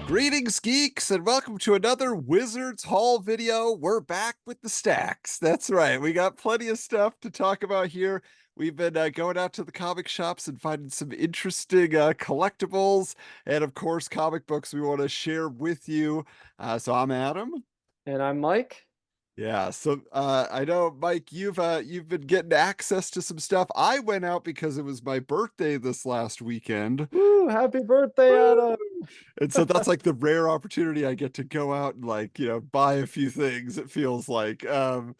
Greetings, geeks, and welcome to another Wizards Hall video. We're back with the stacks. That's right. We got plenty of stuff to talk about here. We've been going out to the comic shops and finding some interesting collectibles and, of course, comic books we want to share with you. So I'm Adam. And I'm Mike. Yeah, so I know, Mike, you've been getting access to some stuff. I went out because it was my birthday this last weekend. Woo, happy birthday, Woo! Adam. And so that's like the rare opportunity I get to go out and buy a few things, it feels like. And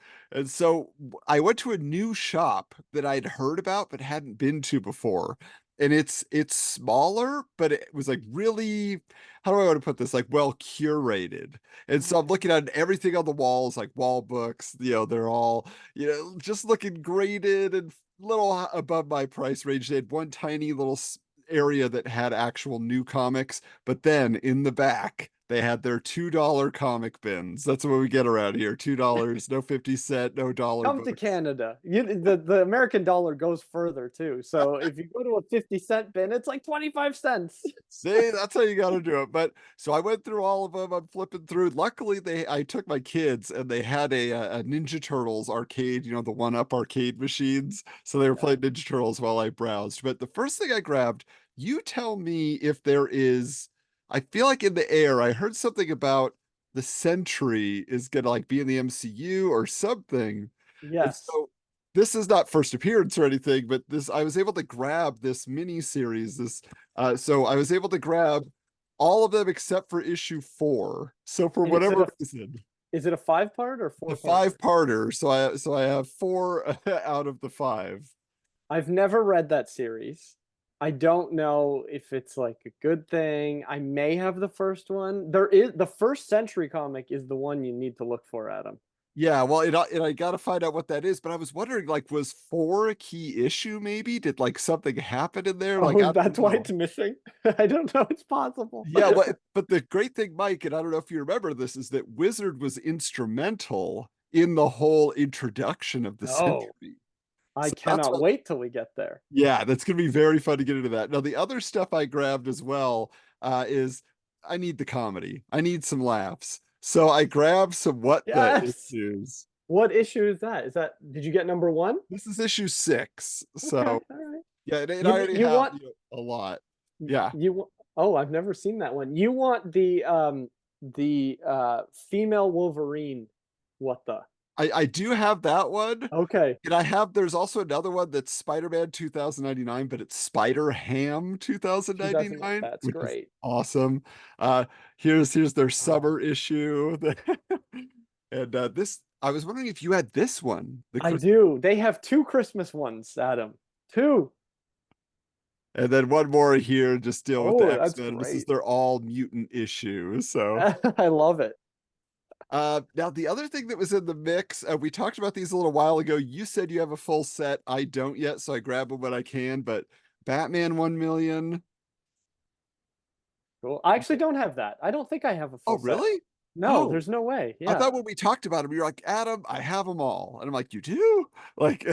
so I went to a new shop that I'd heard about but hadn't been to before. And it's smaller, but it was like really, how do I want to put this? Like well curated. And so I'm looking at everything on the walls, like wall books, they're all, just looking graded and little above my price range. They had one tiny little area that had actual new comics, but then in the back they had their $2 comic bins. That's what we get around here. $2, no 50-cent, no dollar Come to books. Canada. The American dollar goes further too. So if you go to a 50-cent bin, it's like 25 cents. See, that's how you got to do it. But so I went through all of them. I'm flipping through. Luckily, I took my kids and they had a Ninja Turtles arcade, the one-up arcade machines. So they were Yeah. playing Ninja Turtles while I browsed. But the first thing I grabbed, you tell me if there is. I feel like in the air, I heard something about the Sentry is gonna like be in the MCU or something. And Yes. so this is not first appearance or anything, but this I was able to grab this mini series, so I was able to grab all of them except for issue 4. So for And whatever reason, is it a 5-part or the 4-part? 5-parter. So I have 4 out of the 5. I've never read that series. I don't know if it's like a good thing. I may have the first one. There is the first Century comic is the one you need to look for, Adam. Yeah, well, I gotta find out what that is, but I was wondering, like, was 4 a key issue maybe? Did like something happen in there? Like, Oh, I don't that's why know. it's missing. I don't know. It's possible. Yeah, well, but the great thing, Mike, and I don't know if you remember this, is that Wizard was instrumental in the whole introduction of the Oh, Century. I So that's cannot what, wait till we get there. yeah, that's gonna be very fun to get into that. Now, the other stuff I grabbed as well is I need the comedy. I need some laughs. So I grabbed some What the Yes. issues. What issue is that? Did you get number 1? This is issue 6. Okay, So all right. yeah, and I You already you have, want a lot. Yeah. you wa Oh, I've never seen that one. You want the female Wolverine. What the? I do have that one. Okay. And there's also another one that's Spider-Man 2099, but it's Spider-Ham 2000. 2099, That's which is great. awesome. Uh, here's their Oh, summer issue. And this, I was wondering if you had this one, the I Chris, do. They have 2 Christmas ones, Adam. 2. and then one more here, just deal with the Oh, that's X-Men. This is great. their all mutant issue. So I love it. now the other thing that was in the mix, we talked about these a little while ago. You said you have a full set. I don't yet, so I grab them when I can, but Batman 1,000,000. Cool. I actually don't have that. I don't think I have a Oh, full set. really? No, Oh, there's no way. I Yeah. thought when we talked about them, you're like, Adam, I have them all. And I'm like, you do? Like,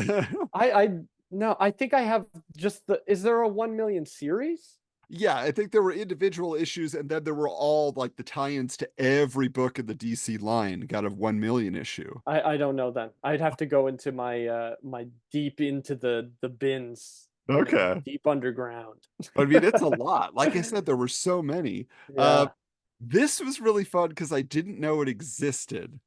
I no, I think I have just the is there a 1,000,000 series? yeah, I think there were individual issues, and then there were all like the tie-ins to every book in the DC line got a 1,000,000 issue. I don't know then. I'd have to go into my deep into the bins, Okay. deep underground. I mean, it's a lot. Like I said, there were so many. Uh, Yeah. this was really fun because I didn't know it existed.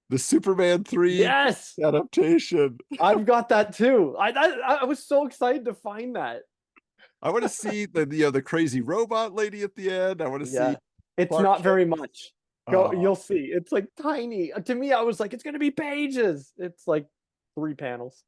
The Superman 3 Yes! adaptation. I've got that too. I was so excited to find that. I want to see the crazy robot lady at the end. I want to see Yeah. It's Clark not Kent. very much. Go, Oh, you'll see. It's like tiny. To me, I was like, it's gonna be pages. It's like 3 panels.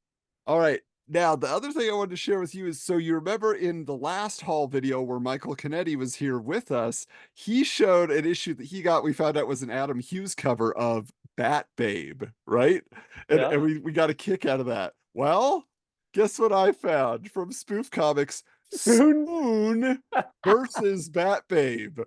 all right. Now, the other thing I wanted to share with you is, so you remember in the last haul video where Michael Canetti was here with us, he showed an issue that he got, we found out was an Adam Hughes cover of Bat Babe, right? And, Yeah. and we got a kick out of that. Well, guess what I found from Spoof Comics? Soon. Spoon versus Bat Babe.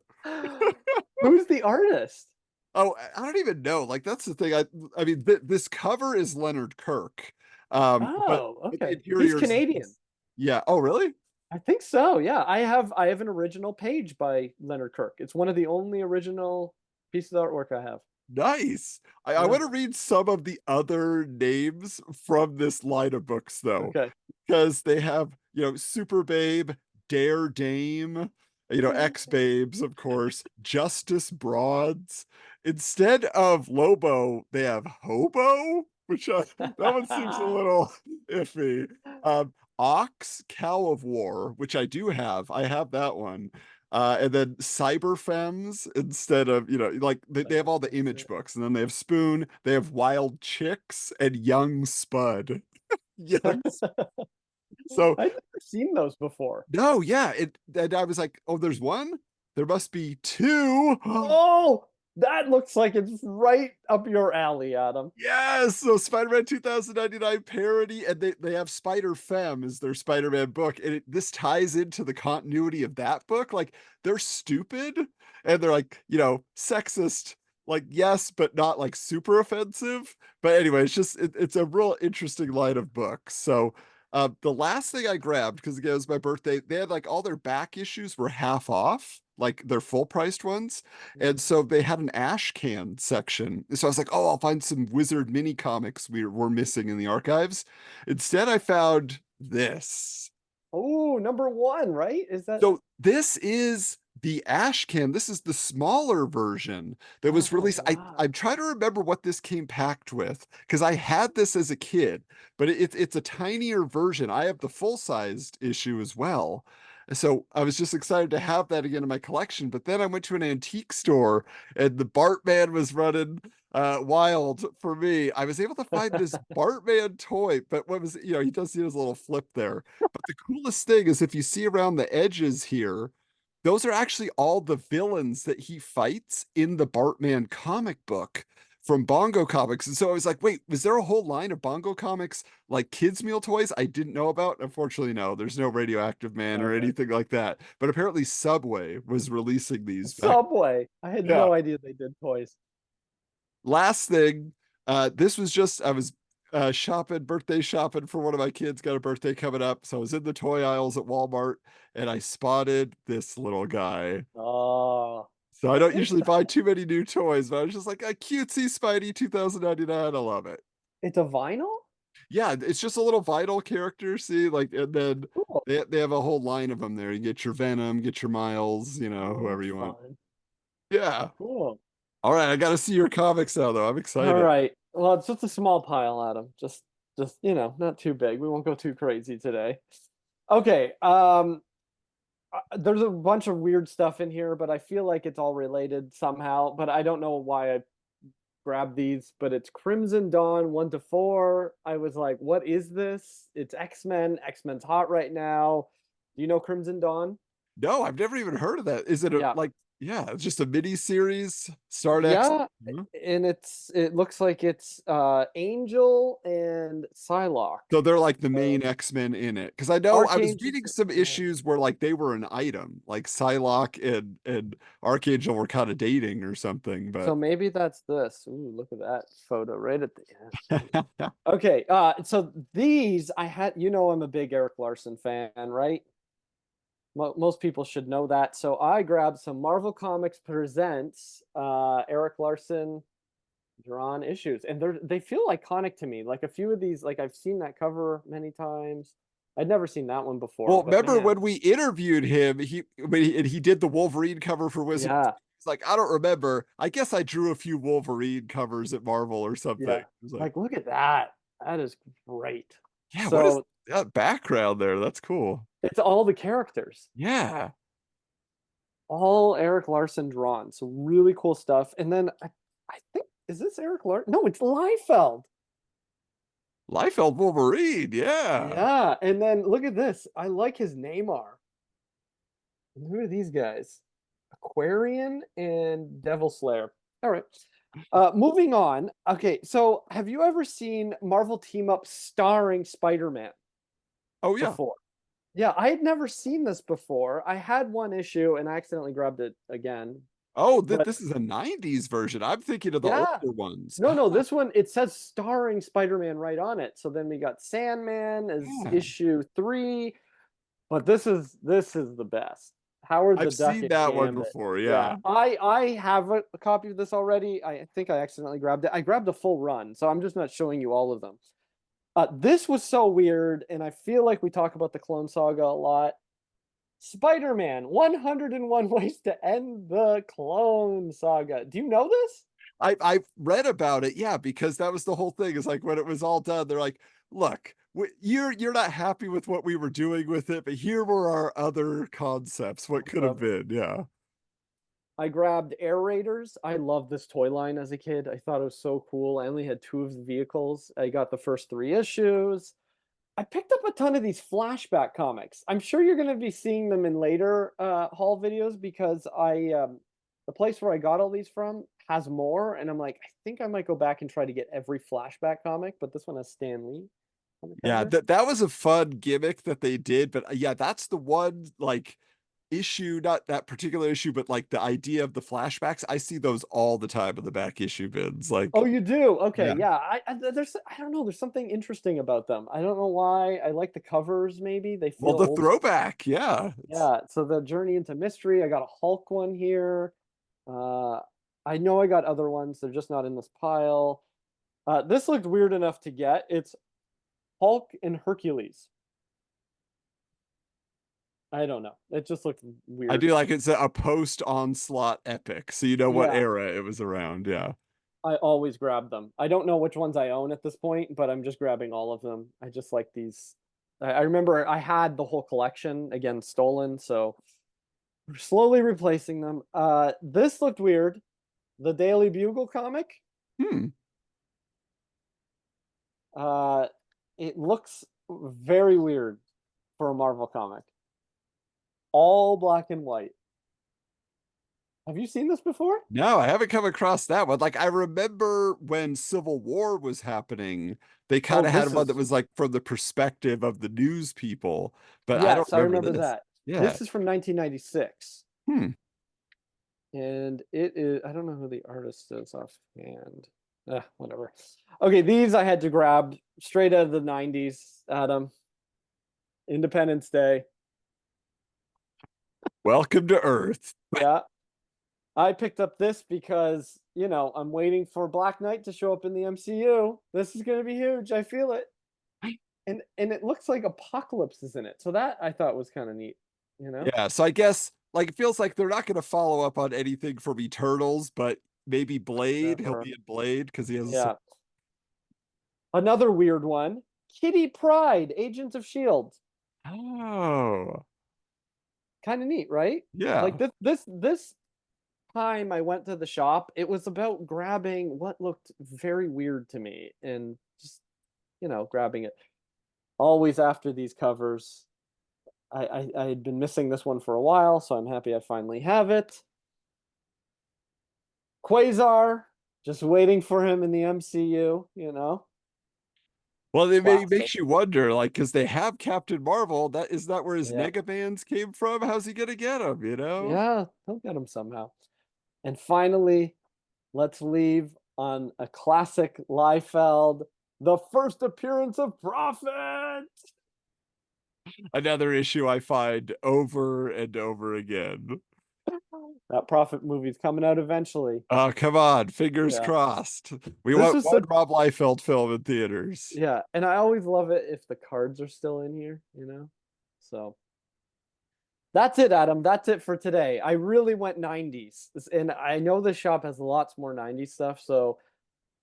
Who's the artist? Oh, I don't even know. Like, that's the thing. I mean, this cover is Leonard Kirk, but Oh, the okay. He's interior is Canadian. yeah. Oh, really? I think so. Yeah, I have an original page by Leonard Kirk. It's one of the only original pieces of artwork I have. Nice. I Yeah. want to read some of the other names from this line of books though, Okay. because they have, Super Babe, Dare Dame, X Babes, of course, Justice Broads. Instead of Lobo, they have Hobo, which that one seems a little iffy. Ox, Cow of War, which I do have. I have that one. And then Cyber Femmes instead of, like they have all the image books, and then they have Spoon, they have Wild Chicks and Young Spud. Young so I've never seen those before. no, yeah, and I was like, oh, there's one? There must be two. Oh, that looks like it's right up your alley, Adam. Yes, so Spider-Man 2099 parody, and they have Spider Femme as their Spider-Man book, and this ties into the continuity of that book. Like they're stupid, and they're like, sexist, like yes, but not like super offensive. But anyway, it's a real interesting line of books. So the last thing I grabbed, because again it was my birthday, they had like all their back issues were half off, like their full priced ones. And so they had an ash can section. So I was like, oh, I'll find some Wizard mini comics we're missing in the archives. Instead, I found this. Oh, number one, right? Is that? So this is the ash can. This is the smaller version that was Oh, released. I'm wow. trying to remember what this came packed with because I had this as a kid, but it's a tinier version. I have the full-sized issue as well. So I was just excited to have that again in my collection. But then I went to an antique store and the Bartman was running wild for me. I was able to find this Bartman toy, but what was, he does see his little flip there. But the coolest thing is if you see around the edges here, those are actually all the villains that he fights in the Bartman comic book from Bongo Comics. And so I was like, wait, was there a whole line of Bongo Comics like kids' meal toys I didn't know about? Unfortunately, no, there's no Radioactive Man or Okay. anything like that. But apparently Subway was releasing these back. Subway. I had Yeah. no idea they did toys. Last thing, this was just I was birthday shopping for one of my kids, got a birthday coming up. So I was in the toy aisles at Walmart and I spotted this little guy. Oh, So I don't it's usually buy too many new toys, but I was just like a cutesy Spidey 2099. I love it. it's a vinyl? Yeah, it's just a little vital character. See, like, and then Cool. they have a whole line of them there. You get your Venom, get your Miles, Oh, whoever you want. fun. Yeah. Cool. All right, I got to see your comics now, though. I'm All excited. right. Well, it's just a small pile, Adam. Just, not too big. We won't go too crazy today. Okay. There's a bunch of weird stuff in here, but I feel like it's all related somehow. But I don't know why I grabbed these. But it's Crimson Dawn 1 to 4. I was like, what is this? It's X-Men. X-Men's hot right now. Do you know Crimson Dawn? No, I've never even heard of that. Is it a Yeah. like? Yeah, it's just a mini series. Start X. Yeah, Huh? and it looks like it's Angel and Psylocke. So they're like the So main X-Men in it. Because I know I was Archangel. reading some Yeah. issues where like they were an item, like Psylocke and Archangel were kind of dating or something. So But maybe that's this. Ooh, look at that photo right at the end. Okay, so these I had, I'm a big Eric Larson fan, right? Most people should know that. So I grabbed some Marvel Comics Presents Eric Larson drawn issues, and they feel iconic to me. Like a few of these, like I've seen that cover many times. I'd never seen that one before, well, but remember man, when we interviewed him, he did the Wolverine cover for Wizard. yeah, He's like, I don't remember. I guess I drew a few Wolverine covers at Marvel or something. yeah. It was like, Like look at that. That is great. yeah, what is So that background there? That's cool. it's all the characters, Yeah. all Eric Larson drawn. So really cool stuff. And then I think is this Eric Larson? No, it's Liefeld. Liefeld Wolverine, yeah. Yeah, and then look at this. I like his Neymar. And who are these guys? Aquarian and Devil Slayer. All right. Moving on. Okay, so have you ever seen Marvel team up starring Spider-Man Oh yeah. before? Yeah, I had never seen this before. I had one issue and I accidentally grabbed it again. Oh, But this is a 90s version. I'm thinking of the yeah. older ones. No, no, this one it says starring Spider-Man right on it. So then we got Sandman as Yeah. issue 3. But this is the best. Howard the I've Duck seen and that one Gambit. before, Yeah, yeah. I have a copy of this already. I think I accidentally grabbed it. I grabbed a full run, so I'm just not showing you all of them. This was so weird, and I feel like we talk about the Clone Saga a lot. Spider-Man, 101 Ways to End the Clone Saga. Do you know this? I've read about it, yeah, because that was the whole thing. Is like when it was all done, they're like, "Look, you're not happy with what we were doing with it, but here were our other concepts. What could have been?" Yeah, I grabbed Air Raiders. I loved this toy line as a kid. I thought it was so cool. I only had two of the vehicles. I got the first three issues. I picked up a ton of these flashback comics. I'm sure you're going to be seeing them in later haul videos because the place where I got all these from has more, and I'm like, I think I might go back and try to get every flashback comic, but this one has Stan Lee on the yeah. cover. That was a fun gimmick that they did, but yeah, that's the one like issue, not that particular issue, but like the idea of the flashbacks. I see those all the time in the back issue bins. Oh, Like, you do? Okay, yeah. yeah. I don't know. There's something interesting about them. I don't know why. I like the covers. Maybe they Well, feel the old school. throwback, yeah. Yeah. So the Journey into Mystery. I got a Hulk one here. Uh, I know I got other ones. They're just not in this pile. This looked weird enough to get. It's Hulk and Hercules. I don't know. It just looked I weird. do like it's a post onslaught epic, so you know what Yeah, era it was around. Yeah. I always grab them. I don't know which ones I own at this point, but I'm just grabbing all of them. I just like these. I remember I had the whole collection again stolen, so we're slowly replacing them. This looked weird. The Daily Bugle comic. Hmm. Uh, it looks very weird for a Marvel comic. All black and white. Have you seen this before? No, I haven't come across that one. Like I remember when Civil War was happening, they kind Oh, of had this one that is was like from the perspective of the news people, but I don't yes, I remember remember this. that. Yeah. This is from 1996, Hmm. and it is. I don't know who the artist is offhand. Whatever. Okay, these I had to grab straight out of the 90s. Adam, Independence Day. Welcome to Earth. Yeah, I picked up this because I'm waiting for Black Knight to show up in the MCU. This is going to be huge. I feel it. And it looks like Apocalypse is in it. So that I thought was kind of neat, you know? Yeah, so I guess like it feels like they're not going to follow up on anything from Eternals, but maybe Blade. He'll Never. be in Blade because he has a. Yeah. Another weird one. Kitty Pride, Agents of Shield. Oh, Kind of neat, right? yeah. Like this time I went to the shop, it was about grabbing what looked very weird to me and just grabbing it. Always after these covers. I had been missing this one for a while, so I'm happy I finally have it. Quasar, just waiting for him in the MCU. Well, Classic. makes you wonder, like, because they have Captain Marvel. That is that where his Yeah. mega bands came from? How's he gonna get them? You know? Yeah, he'll get him somehow. And finally, let's leave on a classic Liefeld, the first appearance of Prophet. Another issue I find over and over again. That Prophet movie's coming out eventually. Oh, come on, fingers Yeah. crossed. We This want was one such Rob Liefeld film in theaters. yeah, and I always love it if the cards are still in here. So that's it, Adam. That's it for today. I really went 90s. And I know this shop has lots more 90s stuff, so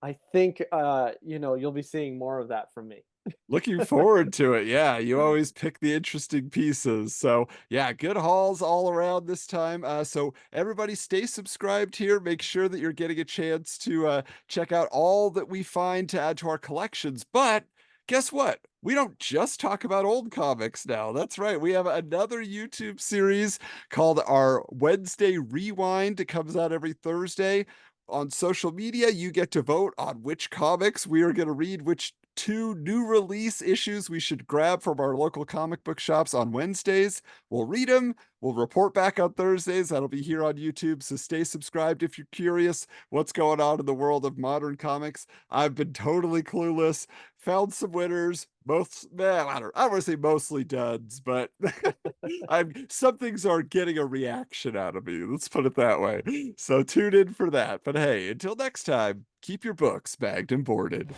I think you'll be seeing more of that from me. Looking forward to it. Yeah, you always pick the interesting pieces. So, yeah, good hauls all around this time. So everybody stay subscribed here. Make sure that you're getting a chance to check out all that we find to add to our collections. But guess what? We don't just talk about old comics now. That's right. We have another YouTube series called our Wednesday Rewind. It comes out every Thursday. On social media, you get to vote on which comics we are going to read, which 2 new release issues we should grab from our local comic book shops on Wednesdays. We'll read them. We'll report back on Thursdays. That'll be here on YouTube. So stay subscribed if you're curious what's going on in the world of modern comics. I've been totally clueless. Found some winners. Most, man, I don't want to say mostly duds, but some things are getting a reaction out of me. Let's put it that way. So tune in for that. But hey, until next time, keep your books bagged and boarded.